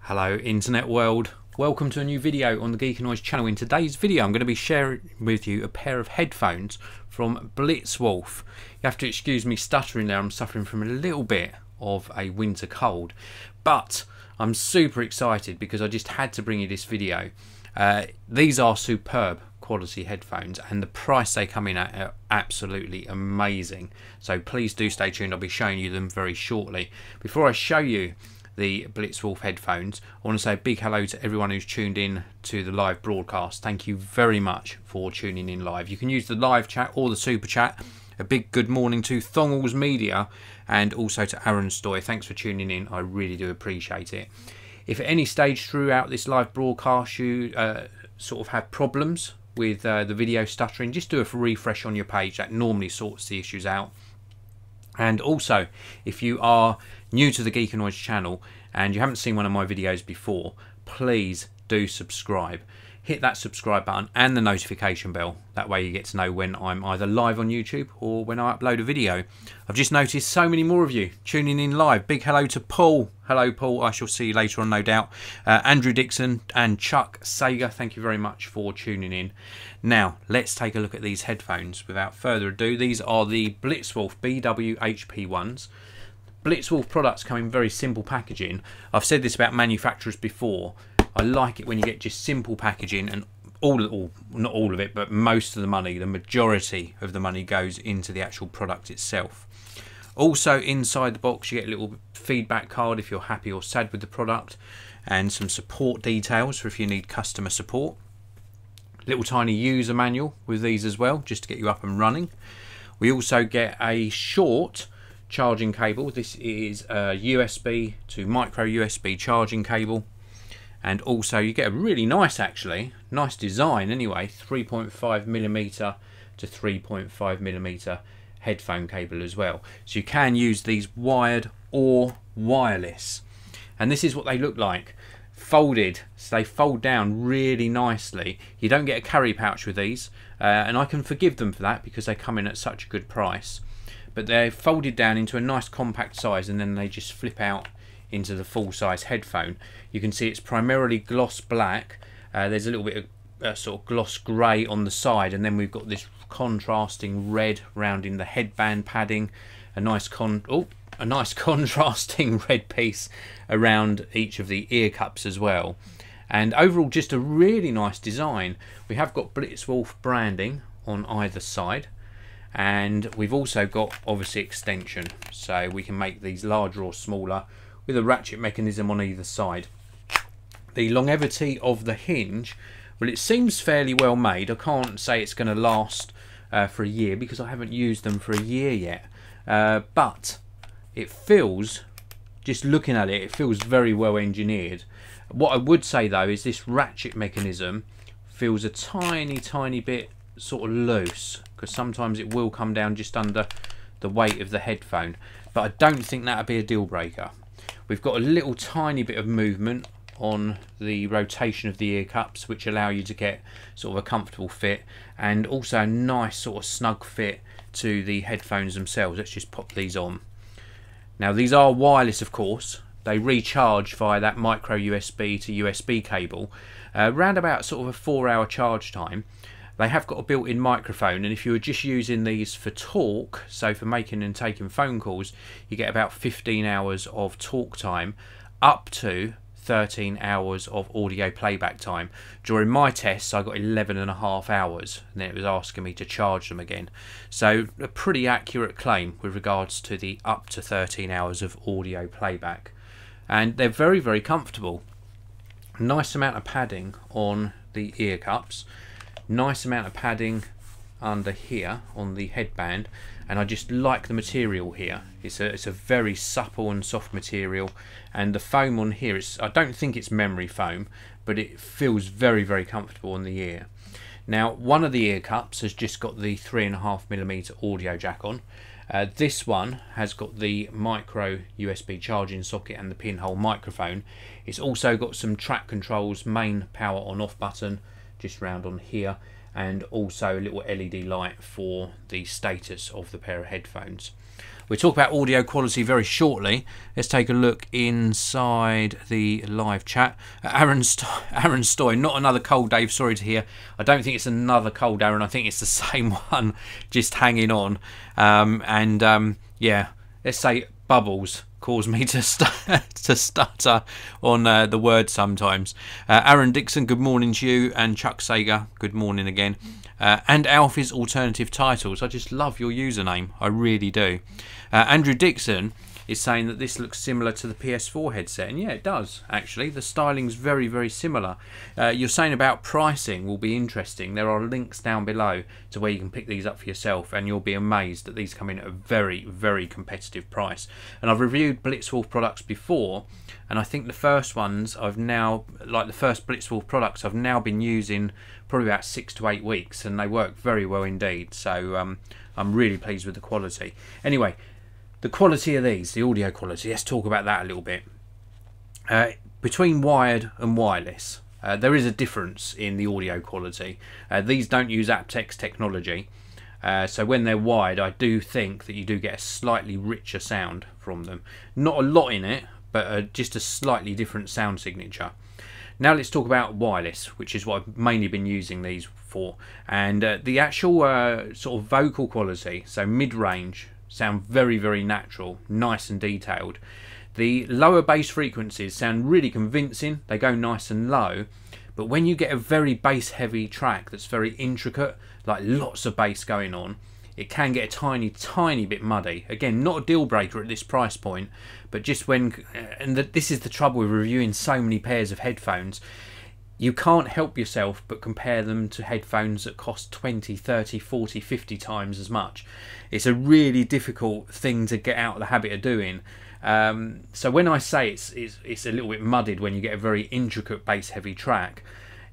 Hello internet world, welcome to a new video on the Geekanoids channel. In today's video I'm going to be sharing with you a pair of headphones from BlitzWolf. You have to excuse me stuttering there, I'm suffering from a little bit of a winter cold, but I'm super excited because I just had to bring you this video. These are superb quality headphones and the price they come in at are absolutely amazing, so please do stay tuned. I'll be showing you them very shortly. Before I show you the BlitzWolf headphones, I want to say a big hello to everyone who's tuned in to the live broadcast. Thank you very much for tuning in live. You can use the live chat or the super chat. A big good morning to Thongles Media and also to Aaron Stoy. Thanks for tuning in, I really do appreciate it. If at any stage throughout this live broadcast you sort of have problems with the video stuttering, just do a refresh on your page. That normally sorts the issues out. And also, if you are new to the Geekanoids channel and you haven't seen one of my videos before, please do subscribe. Hit that subscribe button and the notification bell. That way you get to know when I'm either live on YouTube or when I upload a video. I've just noticed so many more of you tuning in live. Big hello to Paul. Hello Paul, I shall see you later on no doubt. Andrew Dixon and Chuck Sager, thank you very much for tuning in. Now let's take a look at these headphones. Without further ado, these are the BlitzWolf BW-HP1s. BlitzWolf products come in very simple packaging. I've said this about manufacturers before. I like it when you get just simple packaging and not all of it, but most of the money, the majority of the money goes into the actual product itself. Also inside the box you get a little feedback card if you're happy or sad with the product, and some support details for if you need customer support. Little tiny user manual with these as well, just to get you up and running. We also get a short charging cable. This is a USB to micro USB charging cable. And also you get a really nice, nice design anyway, 3.5mm to 3.5mm headphone cable as well. So you can use these wired or wireless. And this is what they look like. Folded, so they fold down really nicely. You don't get a carry pouch with these, and I can forgive them for that because they come in at such a good price. But they're folded down into a nice compact size and then they just flip out into the full-size headphone. You can see it's primarily gloss black. There's a little bit of sort of gloss grey on the side, and then we've got this contrasting red rounding the headband padding. A nice contrasting red piece around each of the ear cups as well. And overall, just a really nice design. We have got BlitzWolf branding on either side, and we've also got obviously extension, so we can make these larger or smaller with a ratchet mechanism on either side. The longevity of the hinge, well, it seems fairly well made. I can't say it's going to last for a year because I haven't used them for a year yet, but it feels, just looking at it, it feels very well engineered. What I would say though is this ratchet mechanism feels a tiny bit sort of loose, because sometimes it will come down just under the weight of the headphone, but I don't think that would be a deal breaker. We've got a little tiny bit of movement on the rotation of the ear cups, which allow you to get sort of a comfortable fit, and also a nice sort of snug fit to the headphones themselves. Let's just pop these on. Now these are wireless, of course. They recharge via that micro USB to USB cable, around about sort of a 4-hour charge time. They have got a built-in microphone, and if you were just using these for talk, so for making and taking phone calls, you get about 15 hours of talk time, up to 13 hours of audio playback time. During my tests I got 11.5 hours, and then it was asking me to charge them again. So a pretty accurate claim with regards to the up to 13 hours of audio playback. And they're very comfortable. Nice amount of padding on the ear cups. Nice amount of padding under here on the headband, and I just like the material here. It's a very supple and soft material, and the foam on here, I don't think it's memory foam, but it feels very comfortable on the ear. Now one of the ear cups has just got the 3.5mm audio jack on. This one has got the micro USB charging socket and the pinhole microphone. It's also got some track controls, main power on off button just round on here, and also a little LED light for the status of the pair of headphones. We'll talk about audio quality very shortly. Let's take a look inside the live chat. Aaron Stoy, not another cold, Dave, sorry to hear. I don't think it's another cold, Aaron. I think it's the same one, just hanging on. Yeah, let's say bubbles cause me to stutter on the word sometimes. Aaron Dixon, good morning to you, and Chuck Sager, good morning again. And Alfie's alternative titles, I just love your username, I really do. Andrew Dixon is saying that this looks similar to the PS4 headset, and yeah, it does actually. The styling's very, very similar. You're saying about pricing will be interesting. There are links down below to where you can pick these up for yourself, and you'll be amazed that these come in at a very, very competitive price. And I've reviewed BlitzWolf products before, and I think the first ones I've now, like the first BlitzWolf products, I've now been using probably about 6 to 8 weeks, and they work very well indeed. So I'm really pleased with the quality. Anyway, the quality of these, the audio quality, let's talk about that a little bit. Between wired and wireless, there is a difference in the audio quality. These don't use aptX technology, so when they're wired, I do think that you do get a slightly richer sound from them. Not a lot in it, but just a slightly different sound signature. Now let's talk about wireless, which is what I've mainly been using these for. And the actual sort of vocal quality, so mid-range, sound very, very natural, nice and detailed. The lower bass frequencies sound really convincing, they go nice and low, but when you get a very bass heavy track that's very intricate, like lots of bass going on, it can get a tiny bit muddy. Again, not a deal breaker at this price point, but just when, and this is the trouble with reviewing so many pairs of headphones, you can't help yourself but compare them to headphones that cost 20, 30, 40, 50 times as much. It's a really difficult thing to get out of the habit of doing. So when I say it's a little bit mudded when you get a very intricate bass heavy track,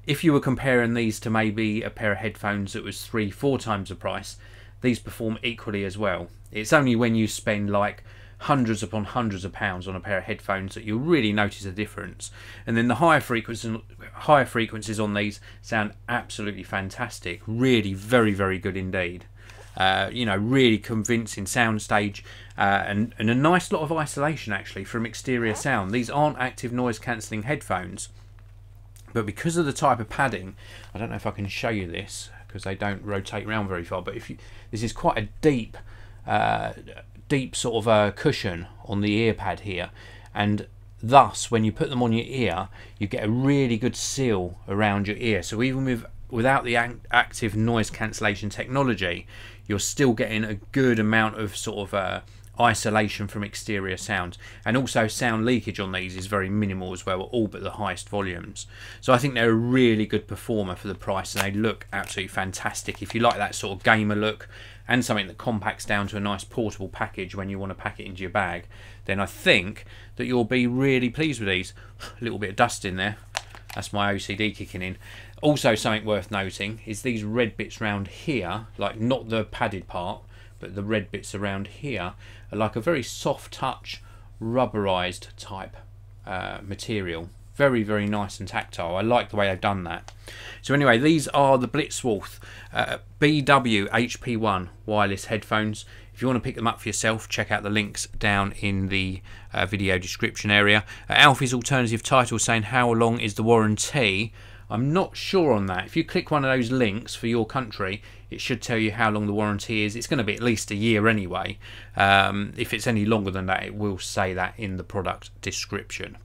if you were comparing these to maybe a pair of headphones that was 3-4 times the price, these perform equally as well. It's only when you spend like hundreds upon hundreds of pounds on a pair of headphones that you'll really notice a difference. And then the higher frequencies on these sound absolutely fantastic, really very, very good indeed. You know, really convincing soundstage, and a nice lot of isolation actually from exterior sound. These aren't active noise cancelling headphones, but because of the type of padding, I don't know if I can show you this because they don't rotate around very far, but this is quite a deep sort of cushion on the ear pad here, and thus when you put them on your ear you get a really good seal around your ear. So even without the active noise cancellation technology, you're still getting a good amount of sort of isolation from exterior sounds, and also sound leakage on these is very minimal as well, all but the highest volumes. So I think they're a really good performer for the price, and they look absolutely fantastic. If you like that sort of gamer look and something that compacts down to a nice portable package when you want to pack it into your bag, then I think that you'll be really pleased with these. A little bit of dust in there, that's my OCD kicking in. Also something worth noting is these red bits around here, like not the padded part, but the red bits around here are like a very soft touch rubberized type material. Very, very nice and tactile. I like the way they've done that. So anyway, these are the BlitzWolf BW-HP1 Wireless Headphones. If you want to pick them up for yourself, check out the links down in the video description area. Alfie's alternative title saying, how long is the warranty? I'm not sure on that. If you click one of those links for your country, it should tell you how long the warranty is. It's going to be at least a year anyway. If it's any longer than that, it will say that in the product description.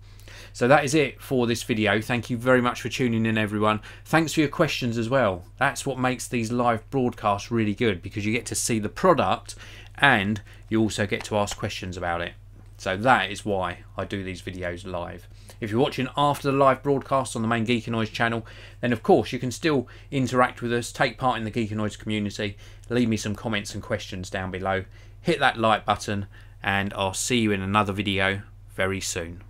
So that is it for this video. Thank you very much for tuning in, everyone. Thanks for your questions as well. That's what makes these live broadcasts really good, because you get to see the product and you also get to ask questions about it. So that is why I do these videos live. If you're watching after the live broadcast on the main Geekanoids channel, then of course you can still interact with us, take part in the Geekanoids community, leave me some comments and questions down below, hit that like button, and I'll see you in another video very soon.